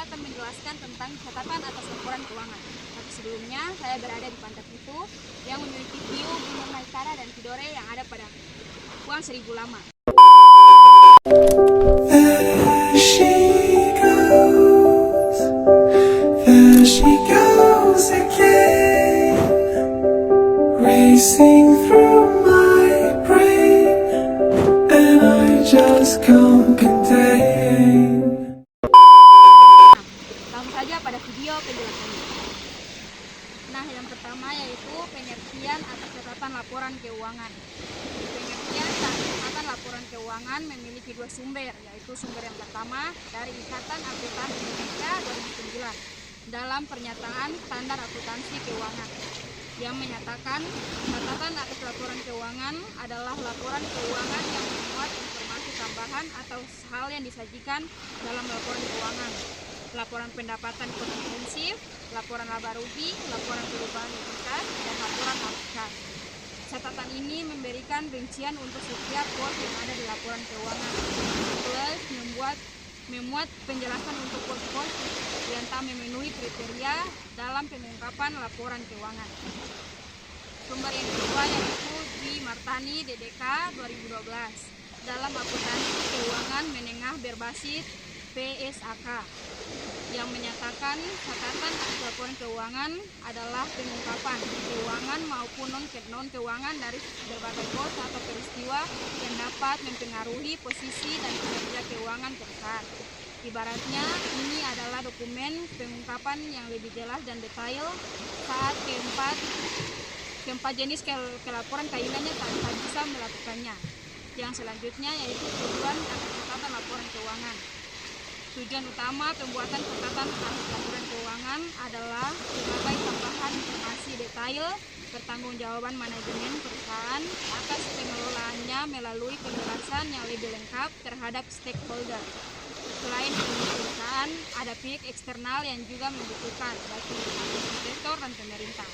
saya akan menjelaskan tentang catatan atas laporan keuangan. Tapi sebelumnya, saya berada di Pantai Pitu yang memiliki view Gunung Naikara dan Tidore yang ada pada Puang Seribu Lama. There she goes again, racing through my brain, and I just can't contain. Langsung saja pada video penjelasannya. Nah, yang pertama yaitu pengertian atas catatan laporan keuangan. Pengertian catatan laporan keuangan memiliki dua sumber, yaitu sumber yang pertama dari Ikatan Akuntan Indonesia 2009 dalam pernyataan standar akuntansi keuangan yang menyatakan catatan atas laporan keuangan adalah laporan keuangan yang memuat informasi tambahan atau hal yang disajikan dalam laporan keuangan, laporan pendapatan komprehensif, laporan laba rugi, laporan perubahan likuiditas, dan laporan kas. Catatan ini memberikan rincian untuk setiap pos yang ada di laporan keuangan, plus memuat penjelasan untuk pos-pos yang tak memenuhi kriteria dalam pengungkapan laporan keuangan. Sumber yang kedua yaitu Dwi Martani DDK 2012 dalam akuntansi keuangan menengah berbasis PSAK yang menyatakan catatan atas laporan keuangan adalah pengungkapan keuangan maupun non keuangan dari berbagai pos atau peristiwa yang dapat mempengaruhi posisi dan kinerja keuangan perusahaan. Ibaratnya ini adalah dokumen pengungkapan yang lebih jelas dan detail saat keempat jenis kelaporan kaitannya tak bisa melakukannya. Yang selanjutnya yaitu tujuan atas catatan laporan keuangan. Tujuan utama pembuatan catatan atas laporan keuangan adalah sebagai tambahan informasi detail pertanggungjawaban manajemen perusahaan atas pengelolaannya melalui penjelasan yang lebih lengkap terhadap stakeholder. Selain perusahaan, ada pihak eksternal yang juga membutuhkan, baik investor dan pemerintah.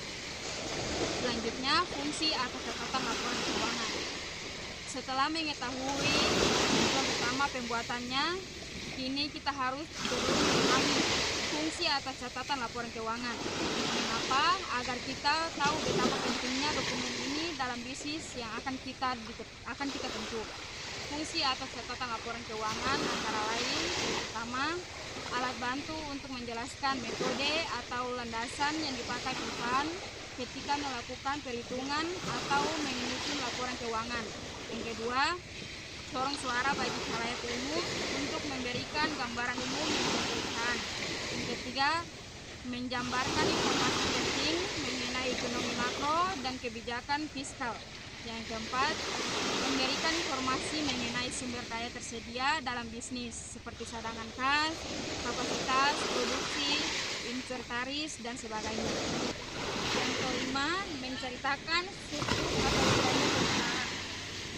Selanjutnya, fungsi atas catatan laporan keuangan. Setelah mengetahui tujuan utama pembuatannya, kini kita harus memahami fungsi atas catatan laporan keuangan. Mengapa? Agar kita tahu betapa pentingnya dokumen ini dalam bisnis yang akan kita tempuh. Fungsi atas catatan laporan keuangan antara lain, pertama, alat bantu untuk menjelaskan metode atau landasan yang dipakai perusahaan ketika melakukan perhitungan atau menyusun laporan keuangan. Yang kedua, sorong suara bagi khalayak umum untuk memberikan gambaran umum tentang perusahaan. Yang ketiga, menjabarkan informasi penting mengenai ekonomi makro dan kebijakan fiskal. Yang keempat, memberikan informasi mengenai sumber daya tersedia dalam bisnis seperti cadangan kas, kapasitas produksi, inventaris, dan sebagainya. Yang kelima, menceritakan struktur atau nilai perusahaan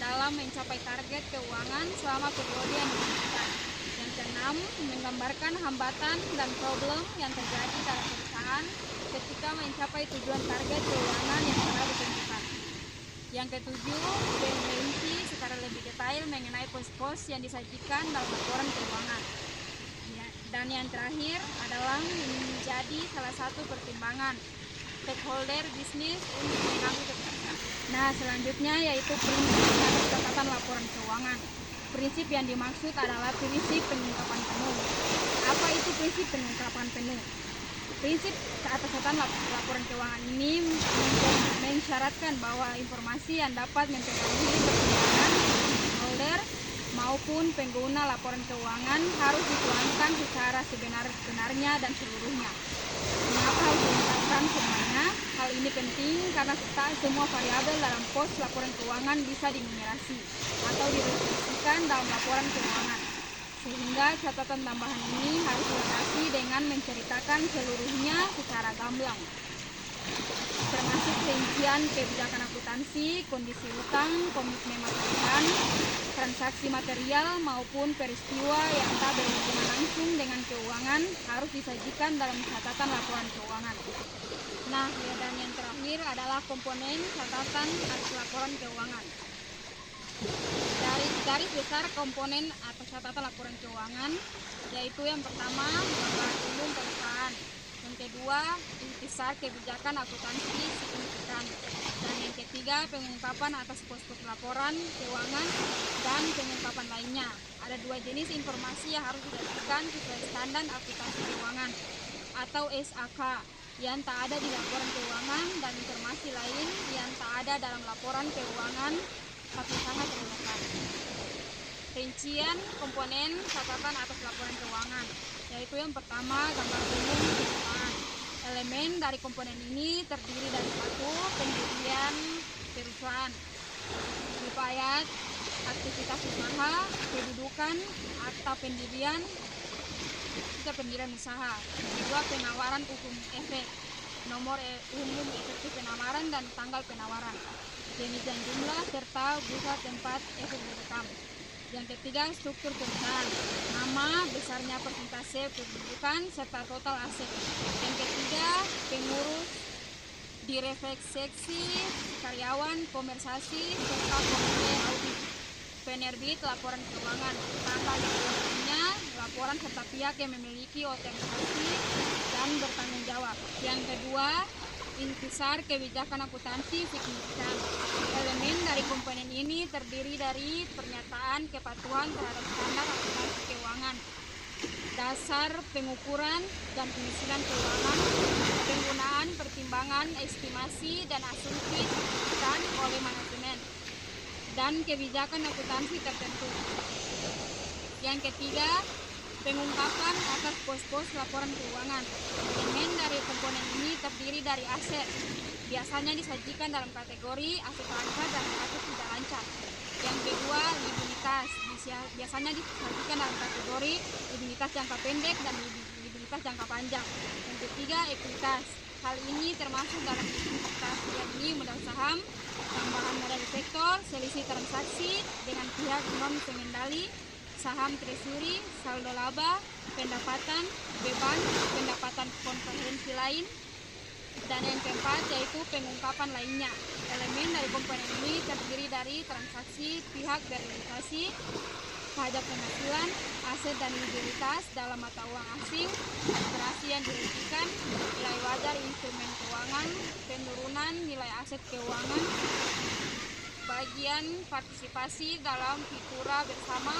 dalam mencapai target keuangan selama periode yang ditetapkan. Yang keenam, menggambarkan hambatan dan problem yang terjadi dalam perusahaan ketika mencapai tujuan target keuangan yang telah ditentukan. Yang ketujuh, merinci secara lebih detail mengenai pos-pos yang disajikan dalam laporan keuangan. Dan yang terakhir adalah menjadi salah satu pertimbangan stakeholder bisnis untuk mengambil keputusan. Nah, selanjutnya yaitu prinsip atas catatan laporan keuangan. Prinsip yang dimaksud adalah prinsip pengungkapan penuh. Apa itu prinsip pengungkapan penuh? Prinsip atas catatan laporan keuangan ini mensyaratkan bahwa informasi yang dapat mempengaruhi pertimbangan stakeholder maupun pengguna laporan keuangan harus dituangkan secara sebenar-benarnya dan seluruhnya. Mengapa harus diungkapkan semuanya? Hal ini penting karena tak semua variabel dalam pos laporan keuangan bisa dinumerasi atau direfleksikan dalam laporan keuangan. Sehingga catatan tambahan ini harus dilengkapi dengan menceritakan seluruhnya secara gamblang, termasuk rincian kebijakan akuntansi, kondisi utang, komitmen material, transaksi material maupun peristiwa yang tak berhubungan langsung dengan keuangan harus disajikan dalam catatan laporan keuangan. Nah, dan yang terakhir adalah komponen catatan atas laporan keuangan. Dari garis besar komponen atau catatan laporan keuangan, yaitu yang pertama kedua, intisar kebijakan akuntansi signifikan. Dan yang ketiga, pengungkapan atas pos-pos laporan keuangan dan pengungkapan lainnya. Ada dua jenis informasi yang harus didapatkan sesuai standar akuntansi keuangan atau SAK yang tak ada di laporan keuangan dan informasi lain yang tak ada dalam laporan keuangan tapi sangat relevan. Rincian komponen catatan atas laporan keuangan, yaitu yang pertama gambar umum perusahaan. Elemen dari komponen ini terdiri dari satu, pendirian perusahaan, riwayat aktivitas usaha, kedudukan atau pendirian usaha. Kedua, penawaran umum efek, nomor umum efektif penawaran dan tanggal penawaran, jenis dan jumlah serta bursa tempat efek direkam. Yang ketiga, struktur perusahaan, nama, besarnya persentase kedudukan serta total aset. Yang ketiga, pengurus, direfleksi seksi, karyawan, komersiasi serta komite audit. Penerbit laporan keuangan, tanggal dikeluarkannya laporan serta pihak yang memiliki otoritasasi dan bertanggung jawab. Yang kedua, intisar kebijakan akuntansi signifikan. Elemen dari komponen ini terdiri dari pernyataan kepatuhan terhadap standar akuntansi keuangan, dasar pengukuran dan penyusunan keuangan, penggunaan pertimbangan estimasi dan asumsi dan oleh manajemen, dan kebijakan akuntansi tertentu. Yang ketiga, pengungkapan atas pos-pos laporan keuangan. Elemen dari komponen ini terdiri dari aset, biasanya disajikan dalam kategori aset lancar dan aset tidak lancar. Yang kedua, likuiditas, biasanya disajikan dalam kategori likuiditas jangka pendek dan likuiditas jangka panjang. Yang ketiga, ekuitas. Hal ini termasuk dalam likuiditas, yakni modal saham, tambahan modal sektor, selisih transaksi dengan pihak non pengendali, saham treasury, saldo laba, pendapatan, beban, pendapatan konferensi lain, dan yang keempat yaitu pengungkapan lainnya. Elemen dari komponen ini terdiri dari transaksi pihak berrealisasi, pajak penghasilan, aset dan likuiditas dalam mata uang asing, operasi yang dihentikan, nilai wajar instrumen keuangan, penurunan nilai aset keuangan, bagian partisipasi dalam fitura bersama,